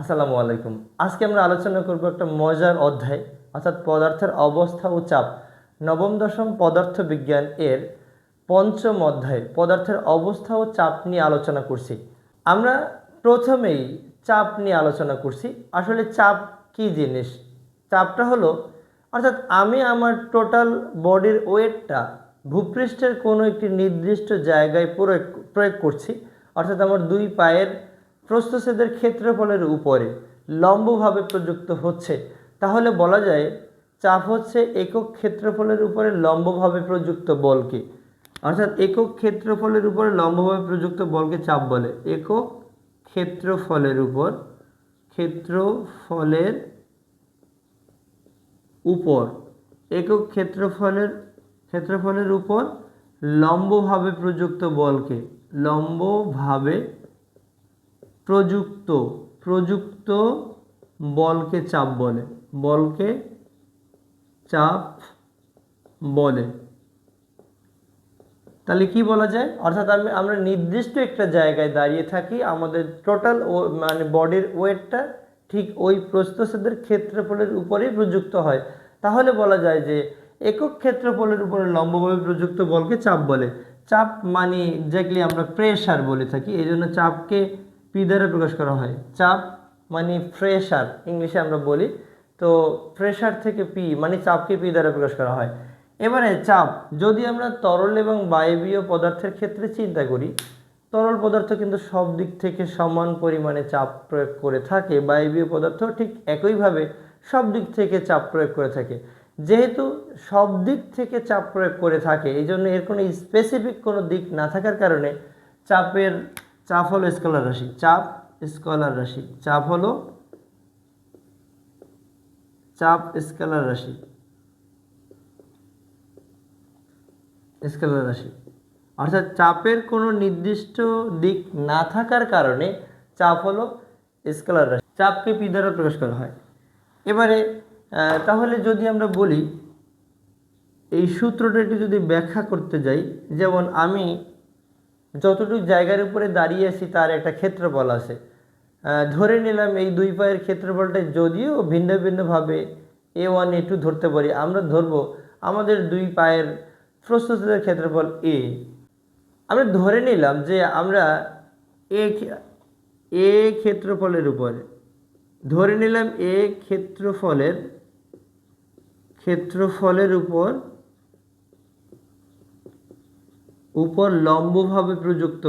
আসসালামু আলাইকুম। আজকে আমরা আলোচনা করব একটা মজার অধ্যায়, অর্থাৎ পদার্থের অবস্থা ও চাপ। নবম দশম পদার্থ বিজ্ঞান এর পঞ্চম অধ্যায় পদার্থের অবস্থা ও চাপ নিয়ে আলোচনা করছি। আমরা প্রথমেই চাপ নিয়ে আলোচনা করছি। আসলে চাপ কি জিনিস? চাপটা হলো, অর্থাৎ আমি আমার টোটাল বডির ওয়েটটা ভূপৃষ্ঠের কোনো একটি নির্দিষ্ট জায়গায় প্রয়োগ করছি, অর্থাৎ আমার দুই পায়ের প্রস্থচ্ছেদের ক্ষেত্রফলের উপরে লম্বভাবে প্রযুক্ত হচ্ছে, তাহলে বলা যায় চাপ হচ্ছে একক ক্ষেত্রফলের উপরে লম্বভাবে প্রযুক্ত বলকে, অর্থাৎ একক ক্ষেত্রফলের উপরে লম্বভাবে প্রযুক্ত বলকে চাপ বলে। একক ক্ষেত্রফলের উপর একক ক্ষেত্রফলের উপর লম্বভাবে প্রযুক্ত বলকে প্রযুক্ত বলকে চাপ বলে। তাহলে কি বলা যায়? অর্থাৎ আমরা নির্দিষ্ট একটা জায়গায় দাঁড়িয়ে থাকি, আমাদের টোটাল বডির ওয়েটটা ঠিক ওই প্রস্থচ্ছেদের ক্ষেত্রফলের উপরেই প্রযুক্ত হয়, তাহলে বলা যায় যে একক ক্ষেত্রফলের উপরে লম্বভাবে প্রযুক্ত বলকে চাপ বলে। চাপ মানে এক্স্যাক্টলি আমরা প্রেসার বলে থাকি, এই জন্য চাপকে পি দ্বারা প্রকাশ করা হয়। চাপ মানে প্রেসার, ইংলিশে আমরা বলি, তো প্রেসার থেকে পি মানে চাপকে পি দ্বারা প্রকাশ করা হয়। এবারে চাপ যদি আমরা তরল এবং বায়বীয় পদার্থের ক্ষেত্রে চিন্তা করি, তরল পদার্থ কিন্তু সব দিক থেকে সমান পরিমাণে চাপ প্রয়োগ করে থাকে, বায়বীয় পদার্থ ঠিক একইভাবে সব দিক থেকে চাপ প্রয়োগ করে থাকে। যেহেতু সব দিক থেকে চাপ প্রয়োগ করে থাকে, এই জন্য এর কোনো স্পেসিফিক কোনো দিক না থাকার কারণে চাপ হলো স্কেলার রাশি। চাপ স্কেলার রাশি, অর্থাৎ চাপের কোনো নির্দিষ্ট দিক না থাকার কারণে চাপ হলো স্কেলার রাশি। চাপকে পি দ্বারা প্রকাশ করা হয়। এবারে তাহলে যদি আমরা বলি এই সূত্রটাকে যদি ব্যাখ্যা করতে যাই, যেমন আমি যতটুকু জায়গার উপরে দাঁড়িয়ে আছি তার একটা ক্ষেত্রফল আছে, ধরে নিলাম এই দুই পায়ের ক্ষেত্রফলটা যদিও ভিন্ন ভিন্নভাবে A1 A2 ধরতে পারি, আমরা ধরবো আমাদের দুই পায়ের প্রস্থচ্ছেদের ক্ষেত্রফল এ। আমরা ধরে নিলাম যে আমরা এ ক্ষেত্রফলের উপরে উপর লম্বভাবে প্রযুক্ত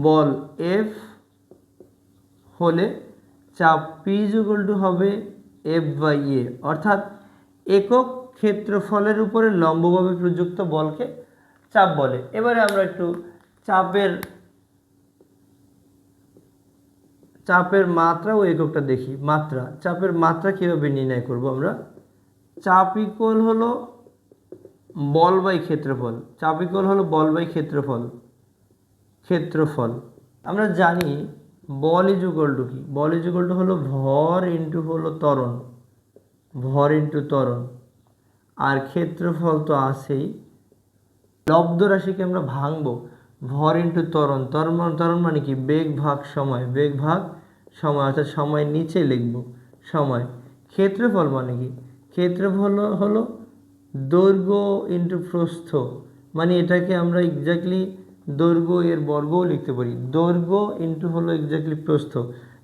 বল এফ হলে চাপ পি হবে F/A, অর্থাৎ একক ক্ষেত্রফলের উপরে লম্বভাবে প্রযুক্ত বলকে চাপ বলে। এবারে আমরা একটু চাপের মাত্রা ও এককটা দেখি। চাপের মাত্রা কিভাবে নির্ণয় করব আমরা? চাপ ইকুয়াল হলো বল বাই ক্ষেত্রফল। আমরা জানি বল ইজ ইকুয়াল টু কি? বল ইজ ইকুয়াল টু হলো ভর ইন্টু ত্বরণ, আর ক্ষেত্রফল তো আছেই। লব্ধ রাশিকে আমরা ভাঙবো, ভর ইন্টু ত্বরণ মানে কি? বেগ ভাগ সময়, অর্থাৎ সময় নিচে লিখব সময়। ক্ষেত্রফল মানে কি? ক্ষেত্রফল হলো দৈর্ঘ্য ইন্টু প্রস্থ, মানে এটাকে আমরা এক্স্যাক্টলি দৈর্ঘ্য এর বর্গও লিখতে পারি। দৈর্ঘ্য ইন্টু হলো এক্স্যাক্টলি প্রস্থ,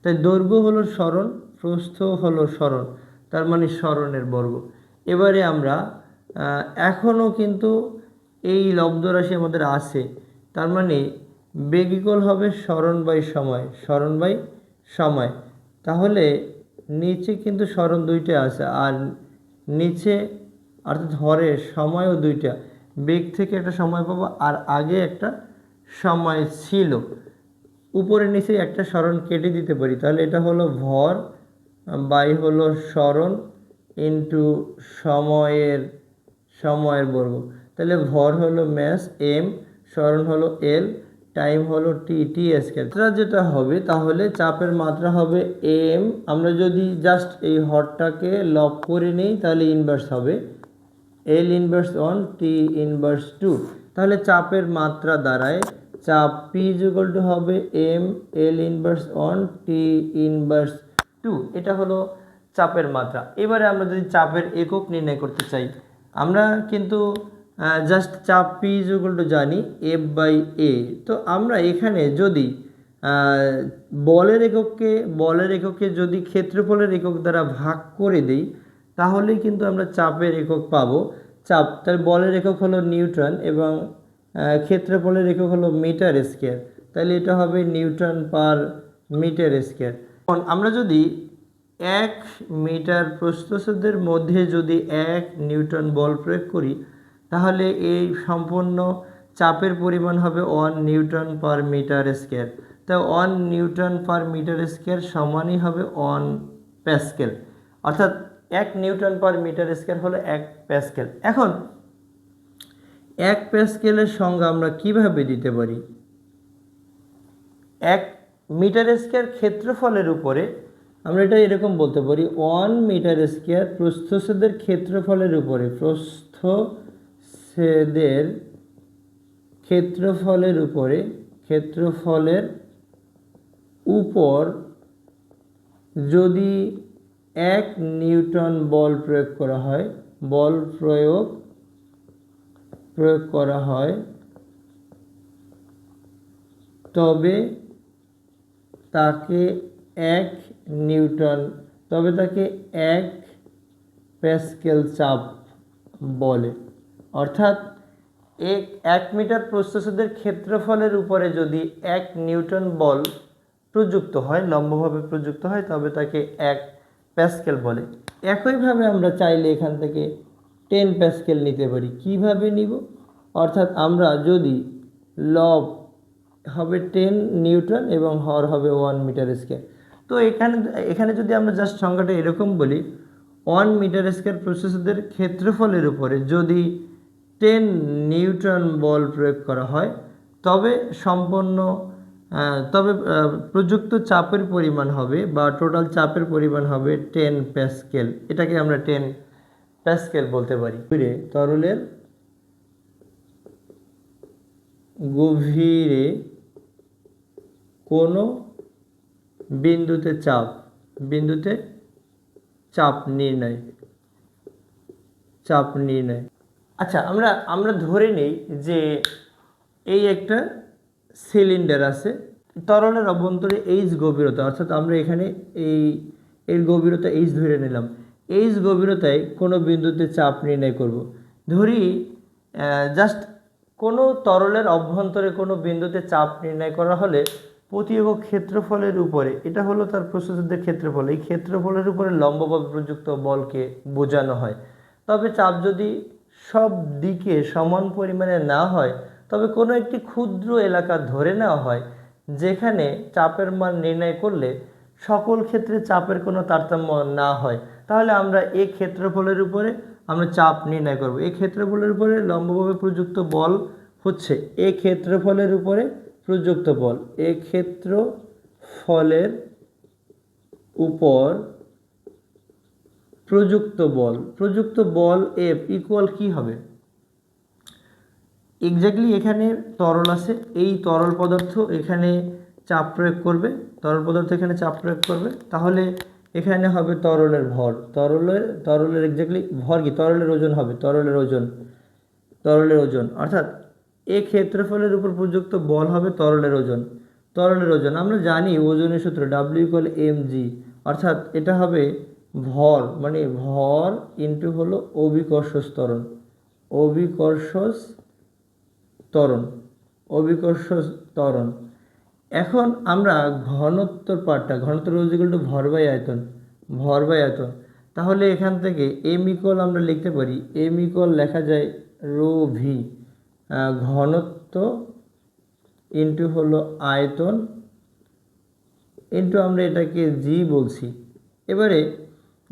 তাই দৈর্ঘ্য হলো সরণ, প্রস্থ হলো সরণ, তার মানে সরণের বর্গ। এবারে আমরা এখনও কিন্তু এই লব্ধ রাশি আমাদের আছে, তার মানে বেগ ইকুয়াল হবে সরণ বাই সময়। তাহলে নিচে কিন্তু সরণ দুইটা আছে, আর নিচে অর্থাৎ হরে সময়ও দুইটা। বেগ থেকে একটা সময় পাবো, আর আগে একটা সময় ছিল, উপরে নিচে একটা সরণ কেটে দিতে পারি, তাহলে এটা হলো ভর বাই হলো সরণ ইন্টু সময়ের বর্গ। তাহলে ভর হলো ম্যাস এম, সরণ হলো এল, টাইম হলো টি স্কয়ার। যেটা হবে তাহলে চাপের মাত্রা হবে এম। আমরা যদি জাস্ট এই হরটাকে লব করে নিই তাহলে ইনভার্স হবে এল ইনভার্স 1 টি ইনভার্স 2। তাহলে চাপের মাত্রা দাঁড়ায় চাপ পি ইজ ইকুয়াল টু হবে M L inverse 1 T inverse 2। এটা হলো চাপের মাত্রা। এবারে আমরা যদি চাপের একক নির্ণয় করতে চাই, আমরা কিন্তু জাস্ট চাপ পি ইজ ইকুয়াল টু জানি এফ বাই এ। তো আমরা এখানে যদি বলের এককে যদি ক্ষেত্রফলের একক দ্বারা ভাগ করে দিই, তাহলেই কিন্তু আমরা চাপের একক পাবো। তার বলের একক হলো নিউটন এবং ক্ষেত্রফলের একক হলো মিটার স্কয়ার। তাহলে এটা হবে নিউটন পার মিটার স্কয়ার। এখন আমরা যদি 1 মিটার প্রস্থচ্ছেদের মধ্যে যদি 1 নিউটন বল প্রয়োগ করি, তাহলে এই সম্পূর্ণ চাপের পরিমাণ হবে 1 নিউটন পার মিটার স্কয়ার। তো 1 নিউটন পার মিটার স্কয়ার সমানই হবে 1 প্যাসকেল, অর্থাৎ 1 নিউটন পার মিটার স্কয়ার হলো 1 প্যাসকেল। এখন 1 প্যাসকেলের সংজ্ঞা আমরা কিভাবে দিতে পারি? 1 মিটার স্কয়ার ক্ষেত্রফলের উপরে আমরা এটা এরকম বলতে পারি 1 মিটার স্কয়ার প্রস্থচ্ছেদের ক্ষেত্রফলের উপরে, ক্ষেত্রফলের উপর যদি 1 নিউটন বল প্রয়োগ করা হয় তবে তাকে 1 প্যাসকেল চাপ বলে। অর্থাৎ 1 মিটার প্রস্থচ্ছেদের ক্ষেত্রফলের উপরে যদি 1 নিউটন বল প্রযুক্ত হয়, লম্বভাবে প্রযুক্ত হয়, তবে তাকে 1 প্যাসকেল বলে। একইভাবে আমরা চাইলে এখান থেকে 10 প্যাসকেল নিতে পারি। কিভাবে নিব? অর্থাৎ আমরা যদি লব হবে 10 নিউটন এবং হর হবে 1 মিটার স্কয়ার। তো এখানে যদি আমরা জাস্ট সংখ্যাটা এরকম বলি, 1 মিটার স্কয়ার প্রস্থচ্ছেদের ক্ষেত্রফলের উপরে যদি 10 নিউটন বল প্রয়োগ করা হয়, তবে প্রযুক্ত চাপের পরিমাণ হবে বা টোটাল চাপের পরিমাণ হবে 10 প্যাসকেল। এটাকে আমরা 10 প্যাসকেল বলতে পারি। তরলের গভীরে কোনো বিন্দুতে চাপ নির্ণয়। আচ্ছা, আমরা ধরে নেই যে এই একটা সিলিন্ডার আছে, তরলের অভ্যন্তরে এইচ গভীরতা, অর্থাৎ আমরা এখানে এর গভীরতা এইচ ধরে নিলাম। এইচ গভীরতায় কোনো বিন্দুতে চাপ নির্ণয় করব। ধরি জাস্ট কোনো তরলের অভ্যন্তরে কোনো বিন্দুতে চাপ নির্ণয় করা হলে প্রতি একক ক্ষেত্রফলের উপরে, এটা হলো তার প্রস্থচ্ছেদের ক্ষেত্রফল, এই ক্ষেত্রফলের উপরে লম্বভাবে প্রযুক্ত বলকে বোঝানো হয়। তবে চাপ যদি সব দিকে সমান পরিমাণে না হয়, তবে কোনো একটি ক্ষুদ্র এলাকা ধরে নেওয়া হয় যেখানে চাপের মান নির্ণয় করলে সকল ক্ষেত্রে চাপের কোনো তারতম্য না হয়, তাহলে আমরা এই ক্ষেত্রফলের উপরে আমরা চাপ নির্ণয় করব। এই ক্ষেত্রফলের উপরে লম্বভাবে প্রযুক্ত বল হচ্ছে এই ক্ষেত্রফলের উপরে প্রযুক্ত বল। এই ক্ষেত্রফলের উপর প্রযুক্ত বল এফ ইকুয়াল কি হবে? এক্স্যাক্টলি এখানে তরল আছে, এই তরল পদার্থ এখানে চাপ প্রয়োগ করবে, তাহলে এখানে হবে তরলের ভর। তরলের এক্স্যাক্টলি ভর কি? তরলের ওজন হবে, তরলের ওজন অর্থাৎ এই ক্ষেত্রফলের উপর প্রযুক্ত বল হবে তরলের ওজন। আমরা জানি ওজনের সূত্র W=mg, অর্থাৎ এটা হবে ভর, মানে ভর ইন্টু হলো অভিকর্ষজ ত্বরণ। এখন আমরা ঘনত্ব ভর বাই আয়তন। তাহলে এখান থেকে m ইকুয়াল আমরা লিখতে পারি, m ইকুয়াল লেখা যায় রো ভি, ঘনত্ব ইন্টু হলো আয়তন ইন্টু আমরা এটাকে জি বলছি। এবারে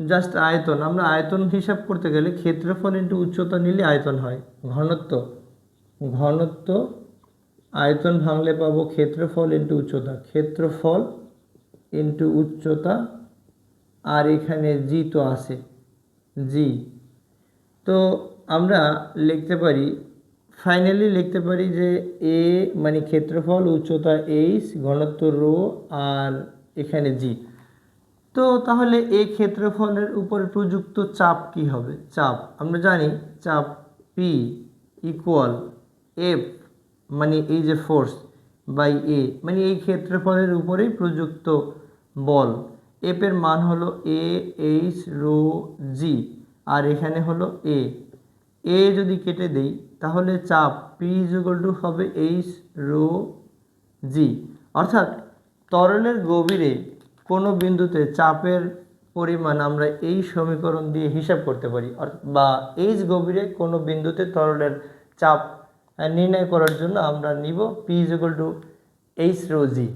জাস্ট আয়তন, আমরা আয়তন হিসাব করতে গেলে ক্ষেত্রফল ইন্টু উচ্চতা নিলে আয়তন হয়। ঘনত্ব আয়তন ভাঙলে পাবো ক্ষেত্রফল ইন্টু উচ্চতা, আর এখানে জি তো আছে, জি। তো আমরা লিখতে পারি, ফাইনালি লিখতে পারি যে এ মানে ক্ষেত্রফল, উচ্চতা এইচ, ঘনত্ব রো, আর এখানে জি। তো তাহলে এই ক্ষেত্রফলের উপরে প্রযুক্ত চাপ কি হবে? চাপ আমরা জানি, চাপ পি ইকুয়াল এফ মানে এই যে ফোর্স বাই এ, মানে এই ক্ষেত্রফলের উপরেই প্রযুক্ত বল। এফ এর মান হলো এ এইচ রো জি, আর এখানে হলো এ। এ যদি কেটে দেই তাহলে চাপ পি ইকুয়াল টু হবে এইচ রো জি। অর্থাৎ তরলের গভীরে কোনো বিন্দুতে চাপের পরিমাণ আমরা এই সমীকরণ দিয়ে হিসাব করতে পারি, বা এইচ গভীরে কোনো বিন্দুতে তরলের চাপ নির্ণয় করার জন্য আমরা নিব P equal to H rho G.